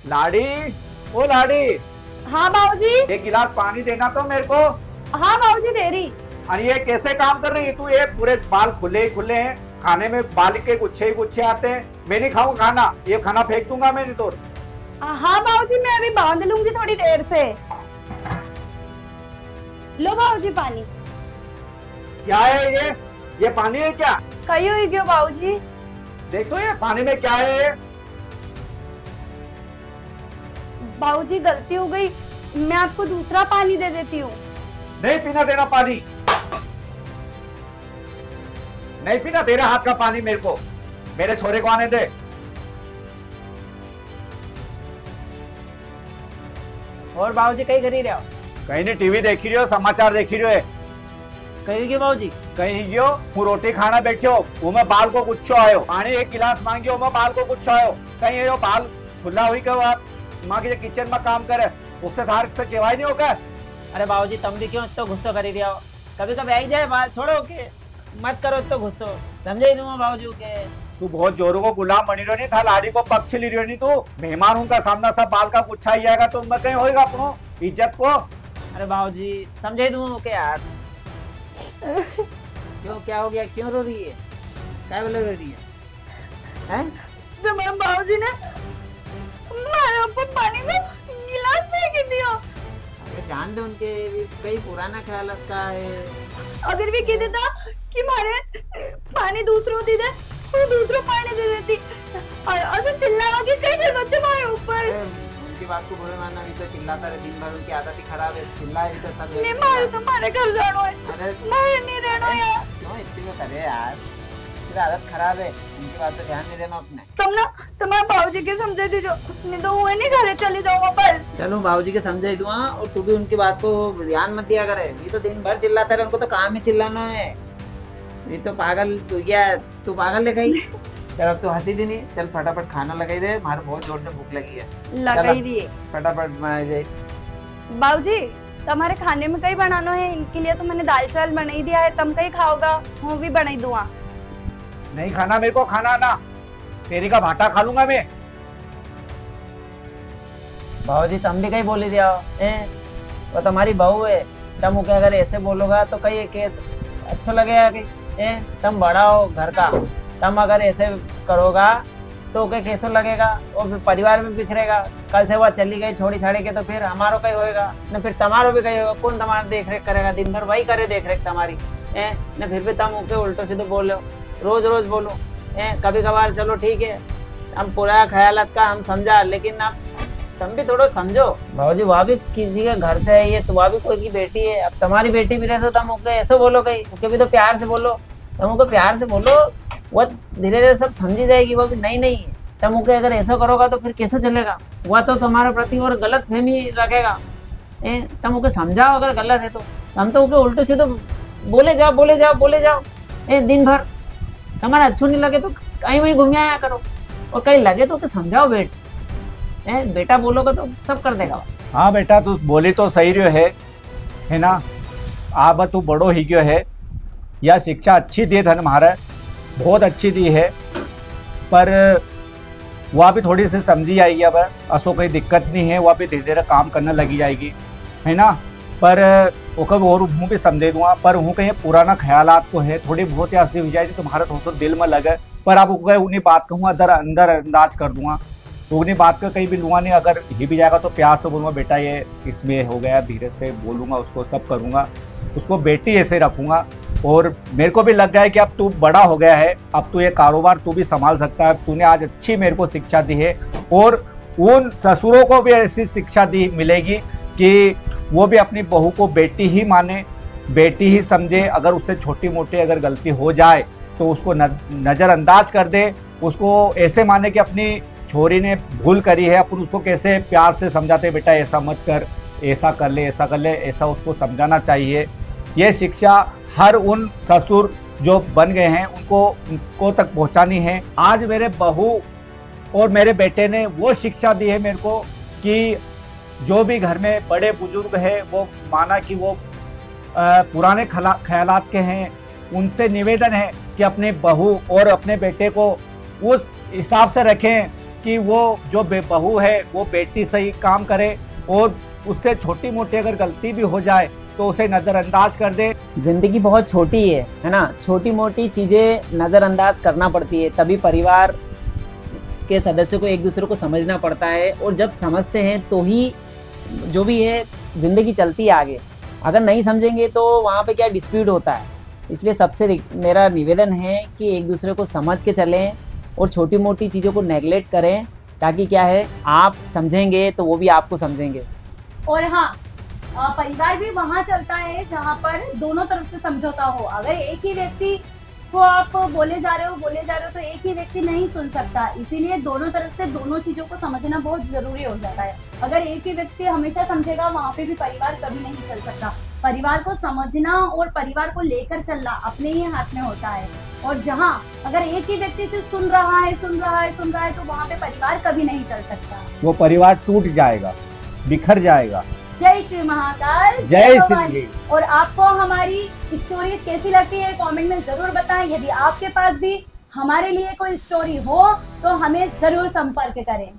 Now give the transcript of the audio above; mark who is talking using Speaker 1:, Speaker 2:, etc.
Speaker 1: लाडी, ओ लाडी,
Speaker 2: हाँ बाबूजी।
Speaker 1: एक गिलास पानी देना तो मेरे को।
Speaker 2: हाँ बाबूजी दे रही।
Speaker 1: अरे ये कैसे काम कर रही है तू? ये पूरे बाल खुले ही खुले हैं, खाने में बाल के गुच्छे ही गुच्छे आते हैं। मैं नहीं खाऊंगा खाना, ये खाना फेंक दूंगा मैंने तो।
Speaker 2: हाँ बाबूजी मैं अभी बांध लूंगी थोड़ी देर से। लो बाबूजी पानी।
Speaker 1: क्या है ये पानी है क्या?
Speaker 2: कही हुई क्यों बाबूजी?
Speaker 1: देख तो ये पानी में क्या है ये?
Speaker 2: बाबूजी गलती हो गई, मैं आपको दूसरा पानी दे देती हूँ।
Speaker 1: नहीं पीना देना पानी, नहीं पीना तेरे हाथ का पानी मेरे को। मेरे छोरे को आने दे।
Speaker 3: और बाबूजी कहीं करी रहे हो?
Speaker 1: कहीं नहीं, टीवी देखी रही हो, समाचार देखी रही हो?
Speaker 3: कहीं क्यों बाबूजी?
Speaker 1: कहीं गयो हूँ रोटी खाना बैठो, वो मैं बाल को गुच्छो आयो, पानी एक गिलास मांगियो, मैं बाल को गुच्छो आयो। कहीं ये बाल खुला हुई क्यों? आप माँ के किचन में काम करे उससे धार से केवाई नहीं होगा?
Speaker 3: अरे बाबूजी तुम भी क्यों तो गुस्सा करी रहे हो? कभी कभी आई जाए बाल छोड़ो के, मत करो तो गुस्सो, समझे ही दूंगा बाबूजी के।
Speaker 1: तू बहुत जोरों को गुलाम बनी रही था, लाड़ी को पक्ष ली रही तू। मेहमान उनका सामना सब बाल का गुच्छा ही आएगा तो मैं कहीं होएगा अपनो इज्जत को।
Speaker 3: अरे बाबूजी समझे दूंगा के यार। क्यों क्या हो गया? क्यों रो रही है? क्या बोले रो रही है?
Speaker 2: तो मेरे बाबूजी ने मेरे ऊपर पानी में गिलास फेंक दिया।
Speaker 3: अरे जान दे, उनके भी कई पुराना ख्याल का है।
Speaker 2: अगर भी कह देता कि मारे पानी दूसरों दे दे तो दूसरों पानी दे देती, और ऐसे चिल्लावा कि कई बच्चे मारे ऊपर।
Speaker 3: उनकी बात को बुरे मानना, भी तो चिल्लाता रहे दिन भर, उनकी आदत ही खराब है, चिल्लाए भी तो सब।
Speaker 2: नहीं मारे तो मारे घर जानो है,
Speaker 3: अरे
Speaker 2: मारे नहीं रहना यार।
Speaker 3: क्यों इतनी में करे यार? तेरी आदत खराब है, उनकी बात पे ध्यान नहीं देना अपने।
Speaker 2: तुम ना तुम्हारे बाबूजी के समझे दीजिए, नहीं तो हुए नहीं घरे चली जाऊंगा पर।
Speaker 3: चलो बाबूजी के समझाई दूंगा, और तू भी उनकी बात को ध्यान मत दिया करे। ये तो दिन भर चिल्लाता रहे, उनको तो काम ही चिल्लाना है। ये तो पागल तू क्या, तू पागल ले गई। चल अब तू हंसी दी नहीं, चल फटाफट खाना लगाई दे, हमारे बहुत जोर से भूख लगी है।
Speaker 2: लगाई दिए
Speaker 3: फटाफट
Speaker 2: बाबूजी। तुम्हारे खाने में कई बनाना है, इनके लिए तो मैंने दाल चावल बना ही दिया है, तुम कहीं खाओगा वो भी बनाई दूंगा।
Speaker 1: नहीं खाना मेरे को, खाना ना तेरी का भाटा खा लूंगा मैं।
Speaker 3: बाबूजी तुम भी कहीं बोली दिया वो तुम्हारी बहू है, तुम क्या अगर ऐसे बोलोगा तो कहीं केस अच्छा लगेगा कि तुम बड़ा हो घर का, तुम अगर ऐसे करोगा तो क्या कैसे लगेगा? और फिर परिवार में बिखरेगा। कल से वह चली गई छोड़ी छाड़ी के तो फिर हमारो कहीं होएगा न, फिर तुम्हारो भी कहीं होगा। कौन तुम्हारा देख रेख करेगा? दिन भर वही करे देख रेख तुम्हारी न, फिर भी तुम ओके उल्टो सीधे बोल रहे हो, रोज रोज बोलो। कभी कभार चलो ठीक है, हम पूरा ख्याल का हम समझा, लेकिन आप तुम भी थोड़ा समझो। बाबूजी वहाँ भी किसी के घर से है ये, तो वहाँ भी कोई की बेटी है। अब तुम्हारी बेटी भी रहे तो तुम ओके ऐसे बोलो, कहीं ओके भी तो प्यार से बोलो, तुम ओके प्यार से बोलो, वो धीरे धीरे सब समझी जाएगी। वो भी नहीं नहीं है, तुम ओके अगर ऐसा करोगा तो फिर कैसे चलेगा? वह तो तुम्हारे प्रति और गलत फहमी रखेगा। तुम ओके समझाओ, अगर गलत है तो हम तो ओके उल्टो सीधे बोले जाओ बोले जाओ बोले जाओ। दिन भर तुम्हारा अच्छो नहीं लगे तो कहीं वहीं घूम आया करो, और कहीं लगे तो समझाओ बेटा बोलोगे तो सब कर देगा।
Speaker 1: हाँ बेटा तू बोली तो सही रहो है ना। अब तू बड़ो ही क्यों है, यह शिक्षा अच्छी दी धन हमारा, बहुत अच्छी दी है, पर वह भी थोड़ी सी समझी आएगी। अब असो कोई दिक्कत नहीं है, वह भी धीरे धीरे काम करने लगी जाएगी है ना। पर ओकर और हूँ भी समझे दूंगा, पर हूँ कहीं पुराना ख्यालात तो है, थोड़ी बहुत ऐसी हो जाएगी तुम्हारा तो दिल में लगे। पर अब उन्हीं बात कहूँगा अंदर अंदाज कर दूंगा, तो उन्हीं बात का कहीं भी लूँगा नहीं। अगर ही भी जाएगा तो प्यार से बोलूँगा बेटा ये इसमें हो गया, धीरे से बोलूँगा उसको, सब करूँगा, उसको बेटी ऐसे रखूँगा। और मेरे को भी लग गया है कि अब तू बड़ा हो गया है, अब तू ये कारोबार तू भी संभाल सकता है। तूने आज अच्छी मेरे को शिक्षा दी है, और उन ससुरों को भी ऐसी शिक्षा दी मिलेगी कि वो भी अपनी बहू को बेटी ही माने, बेटी ही समझे। अगर उससे छोटी मोटी अगर गलती हो जाए तो उसको नज़रअंदाज कर दे, उसको ऐसे माने कि अपनी छोरी ने भूल करी है, अपन उसको कैसे प्यार से समझाते बेटा ऐसा मत कर, ऐसा कर ले, ऐसा कर ले, ऐसा उसको समझाना चाहिए। ये शिक्षा हर उन ससुर जो बन गए हैं उनको तक पहुंचानी है। आज मेरे बहू और मेरे बेटे ने वो शिक्षा दी है मेरे को कि जो भी घर में बड़े बुजुर्ग हैं वो माना कि वो पुराने ख्यालात के हैं, उनसे निवेदन है कि अपने बहू और अपने बेटे को उस हिसाब से रखें कि वो जो बहू है वो बेटी सही काम करे, और उससे छोटी मोटी अगर गलती भी हो जाए तो उसे नज़रअंदाज कर दे।
Speaker 3: जिंदगी बहुत छोटी है ना, छोटी मोटी चीज़ें नज़रअंदाज करना पड़ती है, तभी परिवार के सदस्यों को एक दूसरे को समझना पड़ता है, और जब समझते हैं तो ही जो भी है ज़िंदगी चलती है आगे। अगर नहीं समझेंगे तो वहाँ पे क्या डिस्प्यूट होता है। इसलिए सबसे मेरा निवेदन है कि एक दूसरे को समझ के चलें और छोटी मोटी चीज़ों को नेगलेक्ट करें, ताकि क्या है आप समझेंगे तो वो भी आपको समझेंगे।
Speaker 2: और हाँ, परिवार भी वहाँ चलता है जहाँ पर दोनों तरफ से समझौता हो। अगर एक ही व्यक्ति को आप बोले जा रहे हो तो एक ही व्यक्ति नहीं सुन सकता। इसीलिए दोनों तरफ से दोनों चीजों को समझना बहुत जरूरी हो जाता है। अगर एक ही व्यक्ति हमेशा समझेगा, वहाँ पे भी परिवार कभी नहीं चल सकता। परिवार को समझना और परिवार को लेकर चलना अपने ही हाथ में होता है। और जहाँ अगर एक ही व्यक्ति से सुन रहा है तो वहाँ पे परिवार कभी नहीं चल सकता।
Speaker 1: वो परिवार टूट जाएगा, बिखर जाएगा।
Speaker 2: जय श्री महाकाल,
Speaker 1: जय
Speaker 2: भवानी।
Speaker 1: श्री।
Speaker 2: और आपको हमारी स्टोरीज कैसी लगती है कमेंट में जरूर बताएं। यदि आपके पास भी हमारे लिए कोई स्टोरी हो तो हमें जरूर संपर्क करें।